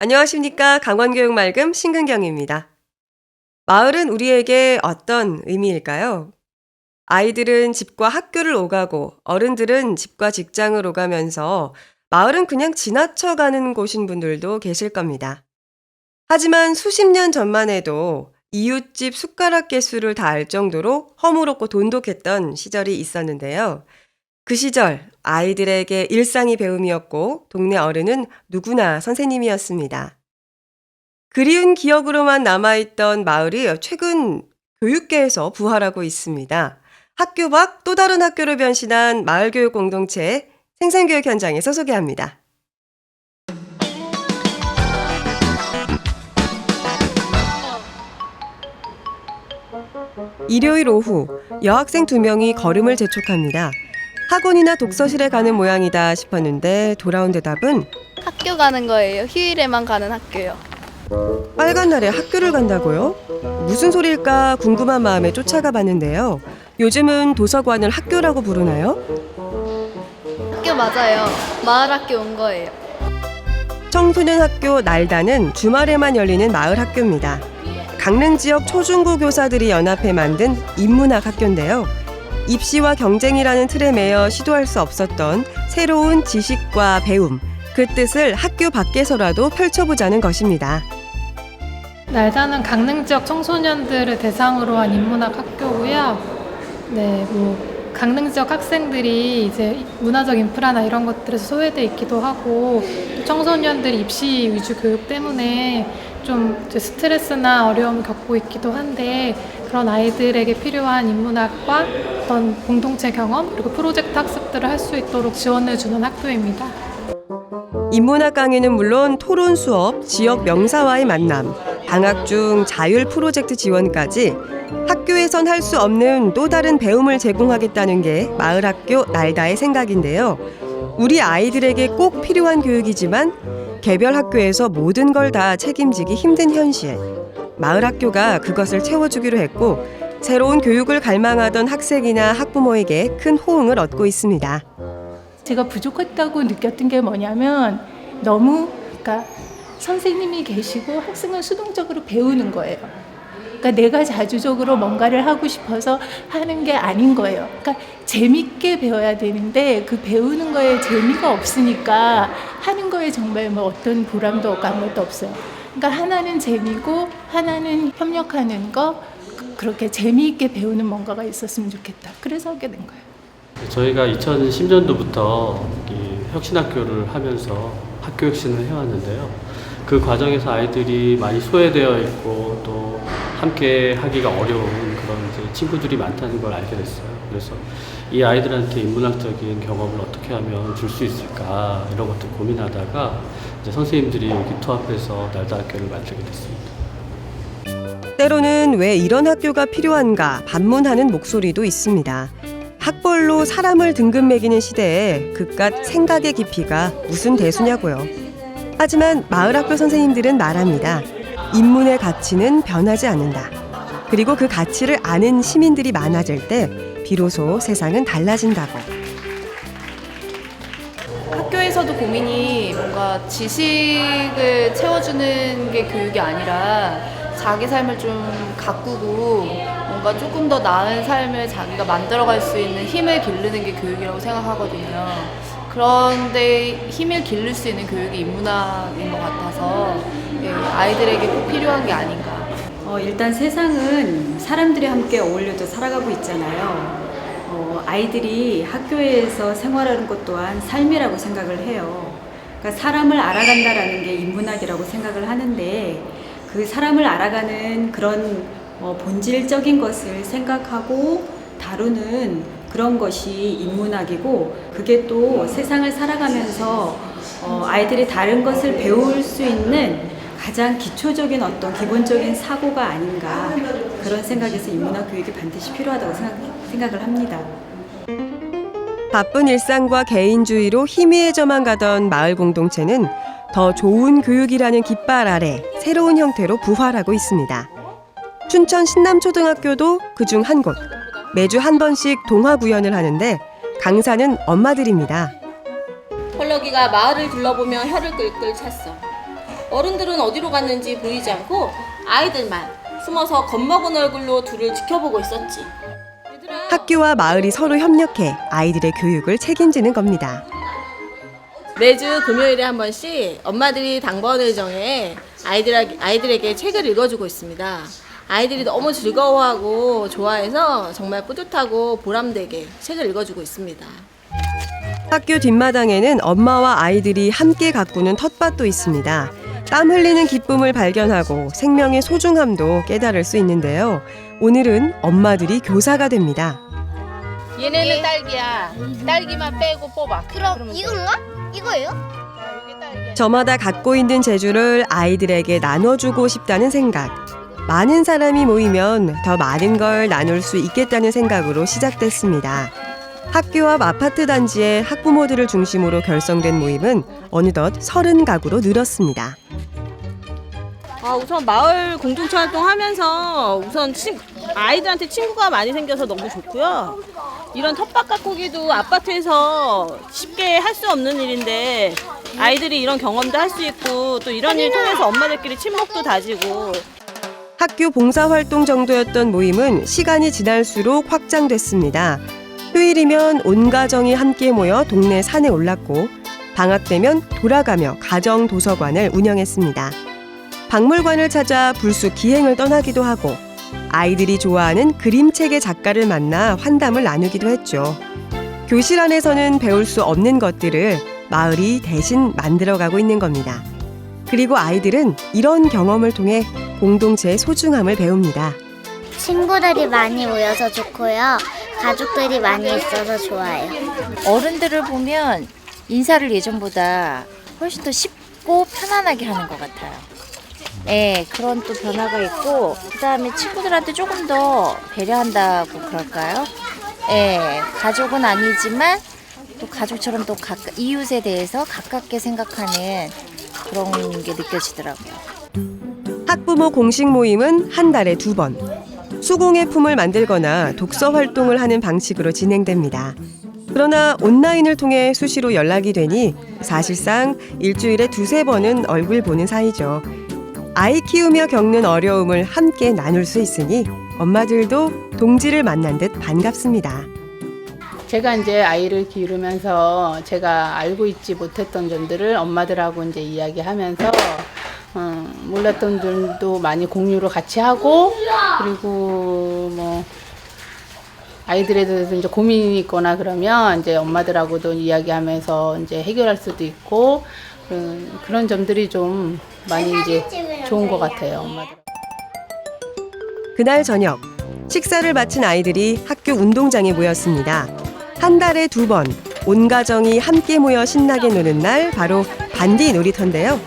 안녕하십니까. 강원교육말금 신근경입니다. 마을은 우리에게 어떤 의미일까요? 아이들은 집과 학교를 오가고 어른들은 집과 직장을 오가면서 마을은 그냥 지나쳐가는 곳인 분들도 계실 겁니다. 하지만 수십 년 전만 해도 이웃집 숟가락 개수를 다 알 정도로 허물없고 돈독했던 시절이 있었는데요. 그 시절 아이들에게 일상이 배움이었고 동네 어른은 누구나 선생님이었습니다. 그리운 기억으로만 남아있던 마을이 최근 교육계에서 부활하고 있습니다. 학교 밖 또 다른 학교로 변신한 마을교육 공동체 생생교육 현장에서 소개합니다. 일요일 오후 여학생 2명이 걸음을 재촉합니다. 학원이나 독서실에 가는 모양이다 싶었는데 돌아온 대답은 학교 가는 거예요. 휴일에만 가는 학교요. 빨간 날에 학교를 간다고요? 무슨 소리일까 궁금한 마음에 쫓아가 봤는데요. 요즘은 도서관을 학교라고 부르나요? 학교 맞아요. 마을 학교 온 거예요. 청소년 학교 날다는 주말에만 열리는 마을 학교입니다. 강릉 지역 초중고 교사들이 연합해 만든 인문학 학교인데요. 입시와 경쟁이라는 틀에 매여 시도할 수 없었던 새로운 지식과 배움, 그 뜻을 학교 밖에서라도 펼쳐보자는 것입니다. 날다는 강릉 지역 청소년들을 대상으로 한 인문학 학교고요. 강릉 지역 학생들이 이제 문화적 인프라나 이런 것들에서 소외돼 있기도 하고, 청소년들이 입시 위주 교육 때문에 좀 이제 스트레스나 어려움을 겪고 있기도 한데, 그런 아이들에게 필요한 인문학과 어떤 공동체 경험 그리고 프로젝트 학습들을 할 수 있도록 지원해 주는 학교입니다. 인문학 강의는 물론 토론 수업, 지역 명사와의 만남, 방학 중 자율 프로젝트 지원까지 학교에선 할 수 없는 또 다른 배움을 제공하겠다는 게 마을학교 날다의 생각인데요. 우리 아이들에게 꼭 필요한 교육이지만 개별 학교에서 모든 걸 다 책임지기 힘든 현실. 마을학교가 그것을 채워주기로 했고 새로운 교육을 갈망하던 학생이나 학부모에게 큰 호응을 얻고 있습니다. 제가 부족했다고 느꼈던 게 뭐냐면 그러니까 선생님이 계시고 학생은 수동적으로 배우는 거예요. 그러니까 내가 자주적으로 뭔가를 하고 싶어서 하는 게 아닌 거예요. 그러니까 재밌게 배워야 되는데 그 배우는 거에 재미가 없으니까 하는 거에 정말 어떤 보람도 없고 아무것도 없어요. 그러니까 하나는 재미고 하나는 협력하는 거, 그렇게 재미있게 배우는 뭔가가 있었으면 좋겠다. 그래서 하게 된 거예요. 저희가 2010년도부터 혁신학교를 하면서 학교 혁신을 해왔는데요. 그 과정에서 아이들이 많이 소외되어 있고 또 함께 하기가 어려운 그런 이제 친구들이 많다는 걸 알게 됐어요. 그래서 이 아이들한테 인문학적인 경험을 어떻게 하면 줄 수 있을까 이런 것들 고민하다가 이제 선생님들이 기토합해서 날다 학교를 만들게 됐습니다. 때로는 왜 이런 학교가 필요한가 반문하는 목소리도 있습니다. 학벌로 사람을 등급 매기는 시대에 그깟 생각의 깊이가 무슨 대수냐고요. 하지만 마을학교 선생님들은 말합니다. 인문의 가치는 변하지 않는다. 그리고 그 가치를 아는 시민들이 많아질 때 비로소 세상은 달라진다고. 학교에서도 고민이 뭔가 지식을 채워주는 게 교육이 아니라 자기 삶을 좀 가꾸고 뭔가 조금 더 나은 삶을 자기가 만들어갈 수 있는 힘을 기르는 게 교육이라고 생각하거든요. 그런데 힘을 기를 수 있는 교육이 인문학인 것 같아서 아이들에게 꼭 필요한 게 아닌가. 일단 세상은 사람들이 함께 어울려져 살아가고 있잖아요. 아이들이 학교에서 생활하는 것 또한 삶이라고 생각을 해요. 그러니까 사람을 알아간다라는 게 인문학이라고 생각을 하는데 그 사람을 알아가는 그런 본질적인 것을 생각하고 다루는 그런 것이 인문학이고, 그게 또 세상을 살아가면서 아이들이 다른 것을 배울 수 있는 가장 기초적인 어떤 기본적인 사고가 아닌가, 그런 생각에서 인문학 교육이 반드시 필요하다고 생각을 합니다. 바쁜 일상과 개인주의로 희미해져만 가던 마을 공동체는 더 좋은 교육이라는 깃발 아래 새로운 형태로 부활하고 있습니다. 춘천 신남초등학교도 그중 한 곳. 매주 한 번씩 동화 구연을 하는데 강사는 엄마들입니다. 펄럭이가 마을을 둘러보며 혀를 끌끌 찼어. 어른들은 어디로 갔는지 보이지 않고 아이들만 숨어서 겁먹은 얼굴로 둘을 지켜보고 있었지. 학교와 마을이 서로 협력해 아이들의 교육을 책임지는 겁니다. 매주 금요일에 한 번씩 엄마들이 당번을 정해 아이들에게 책을 읽어주고 있습니다. 아이들이 너무 즐거워하고 좋아해서 정말 뿌듯하고 보람되게 책을 읽어주고 있습니다. 학교 뒷마당에는 엄마와 아이들이 함께 가꾸는 텃밭도 있습니다. 땀 흘리는 기쁨을 발견하고 생명의 소중함도 깨달을 수 있는데요. 오늘은 엄마들이 교사가 됩니다. 얘네는 딸기야. 딸기만 빼고 뽑아. 그럼 이건가? 이거예요? 저마다 갖고 있는 재주를 아이들에게 나눠주고 싶다는 생각. 많은 사람이 모이면 더 많은 걸 나눌 수 있겠다는 생각으로 시작됐습니다. 학교 앞 아파트 단지의 학부모들을 중심으로 결성된 모임은 어느덧 30가구로 늘었습니다. 우선 마을 공동체 활동하면서 우선 아이들한테 친구가 많이 생겨서 너무 좋고요. 이런 텃밭 가꾸기도 아파트에서 쉽게 할 수 없는 일인데 아이들이 이런 경험도 할 수 있고 또 이런 일 통해서 엄마들끼리 친목도 다지고. 학교 봉사활동 정도였던 모임은 시간이 지날수록 확장됐습니다. 휴일이면 온 가정이 함께 모여 동네 산에 올랐고 방학 되면 돌아가며 가정 도서관을 운영했습니다. 박물관을 찾아 불쑥 기행을 떠나기도 하고 아이들이 좋아하는 그림책의 작가를 만나 환담을 나누기도 했죠. 교실 안에서는 배울 수 없는 것들을 마을이 대신 만들어가고 있는 겁니다. 그리고 아이들은 이런 경험을 통해 공동체의 소중함을 배웁니다. 친구들이 많이 모여서 좋고요. 가족들이 많이 있어서 좋아요. 어른들을 보면 인사를 예전보다 훨씬 더 쉽고 편안하게 하는 것 같아요. 네, 그런 또 변화가 있고 그다음에 친구들한테 조금 더 배려한다고 그럴까요? 네, 가족은 아니지만 또 가족처럼 또 이웃에 대해서 가깝게 생각하는 그런 게 느껴지더라고요. 학부모 공식 모임은 한 달에 2번. 수공예 품을 만들거나 독서 활동을 하는 방식으로 진행됩니다. 그러나 온라인을 통해 수시로 연락이 되니 사실상 일주일에 2-3번은 얼굴 보는 사이죠. 아이 키우며 겪는 어려움을 함께 나눌 수 있으니 엄마들도 동지를 만난 듯 반갑습니다. 제가 이제 아이를 기르면서 제가 알고 있지 못했던 점들을 엄마들하고 이제 이야기하면서 몰랐던 점도 많이 공유를 같이 하고 그리고 뭐 아이들에 대해서 이제 고민이 있거나 그러면 이제 엄마들하고도 이야기하면서 이제 해결할 수도 있고 그런 점들이 좀 많이 이제 좋은 것 같아요, 엄마들. 그날 저녁 식사를 마친 아이들이 학교 운동장에 모였습니다. 한 달에 2번 온 가정이 함께 모여 신나게 노는 날 바로 반디 놀이터인데요.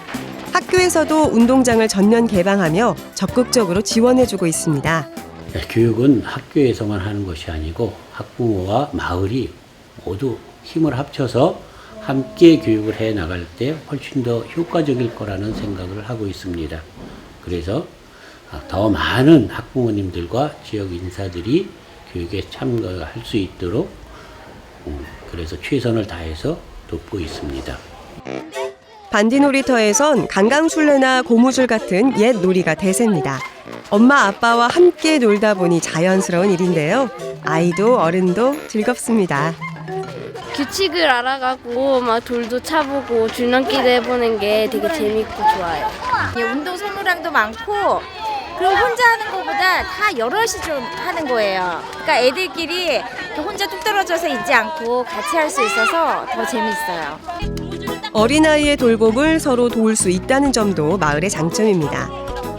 학교에서도 운동장을 전면 개방하며 적극적으로 지원해주고 있습니다. 교육은 학교에서만 하는 것이 아니고 학부모와 마을이 모두 힘을 합쳐서 함께 교육을 해 나갈 때 훨씬 더 효과적일 거라는 생각을 하고 있습니다. 그래서 더 많은 학부모님들과 지역 인사들이 교육에 참가할 수 있도록 그래서 최선을 다해서 돕고 있습니다. 반디 놀이터에선 강강술래나 고무줄 같은 옛 놀이가 대세입니다. 엄마 아빠와 함께 놀다 보니 자연스러운 일인데요. 아이도 어른도 즐겁습니다. 규칙을 알아가고 막 돌도 차보고 줄넘기도 해보는 게 되게 재밌고 좋아요. 운동 선물량도 많고 그리고 혼자 하는 것보다 다 여럿이 좀 하는 거예요. 그러니까 애들끼리 혼자 뚝 떨어져서 있지 않고 같이 할 수 있어서 더 재밌어요. 어린아이의 돌봄을 서로 도울 수 있다는 점도 마을의 장점입니다.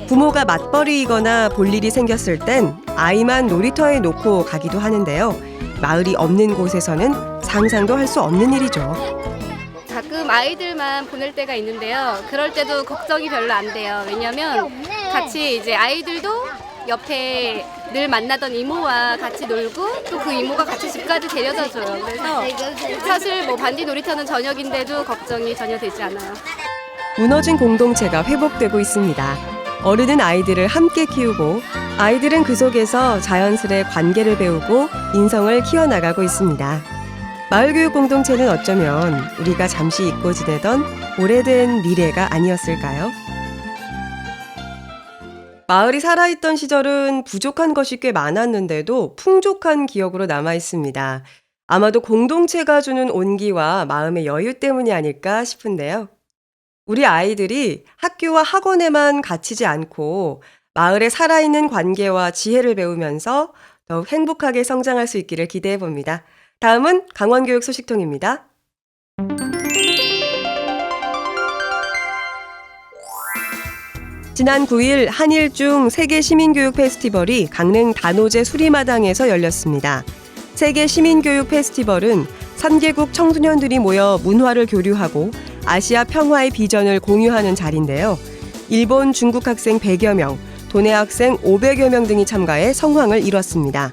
부모가 맞벌이이거나 볼 일이 생겼을 땐 아이만 놀이터에 놓고 가기도 하는데요. 마을이 없는 곳에서는 상상도 할 수 없는 일이죠. 가끔 아이들만 보낼 때가 있는데요. 그럴 때도 걱정이 별로 안 돼요. 왜냐면 같이 이제 아이들도 옆에 늘 만나던 이모와 같이 놀고 또 그 이모가 같이 집까지 데려다 줘요. 그래서 사실 뭐 반디 놀이터는 저녁인데도 걱정이 전혀 되지 않아요. 무너진 공동체가 회복되고 있습니다. 어른은 아이들을 함께 키우고 아이들은 그 속에서 자연스레 관계를 배우고 인성을 키워나가고 있습니다. 마을교육 공동체는 어쩌면 우리가 잠시 잊고 지내던 오래된 미래가 아니었을까요? 마을이 살아있던 시절은 부족한 것이 꽤 많았는데도 풍족한 기억으로 남아 있습니다. 아마도 공동체가 주는 온기와 마음의 여유 때문이 아닐까 싶은데요. 우리 아이들이 학교와 학원에만 갇히지 않고 마을에 살아있는 관계와 지혜를 배우면서 더욱 행복하게 성장할 수 있기를 기대해 봅니다. 다음은 강원교육 소식통입니다. 지난 9일 한일중 세계시민교육 페스티벌이 강릉 단오제 수리마당에서 열렸습니다. 세계시민교육 페스티벌은 3개국 청소년들이 모여 문화를 교류하고 아시아 평화의 비전을 공유하는 자리인데요. 일본, 중국 학생 100여 명, 도내 학생 500여 명 등이 참가해 성황을 이뤘습니다.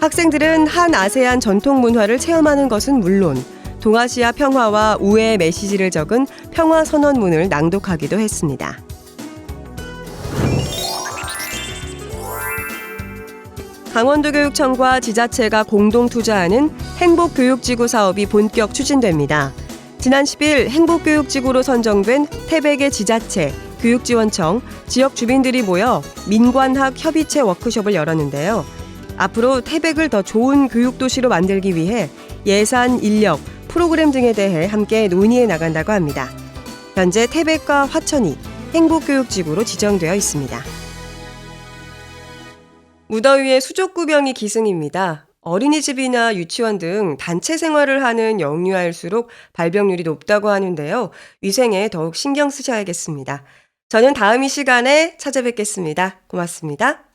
학생들은 한 아세안 전통 문화를 체험하는 것은 물론 동아시아 평화와 우애의 메시지를 적은 평화선언문을 낭독하기도 했습니다. 강원도교육청과 지자체가 공동 투자하는 행복교육지구 사업이 본격 추진됩니다. 지난 10일 행복교육지구로 선정된 태백의 지자체, 교육지원청, 지역 주민들이 모여 민관학 협의체 워크숍을 열었는데요. 앞으로 태백을 더 좋은 교육도시로 만들기 위해 예산, 인력, 프로그램 등에 대해 함께 논의해 나간다고 합니다. 현재 태백과 화천이 행복교육지구로 지정되어 있습니다. 무더위에 수족구병이 기승입니다. 어린이집이나 유치원 등 단체 생활을 하는 영유아일수록 발병률이 높다고 하는데요. 위생에 더욱 신경 쓰셔야겠습니다. 저는 다음 이 시간에 찾아뵙겠습니다. 고맙습니다.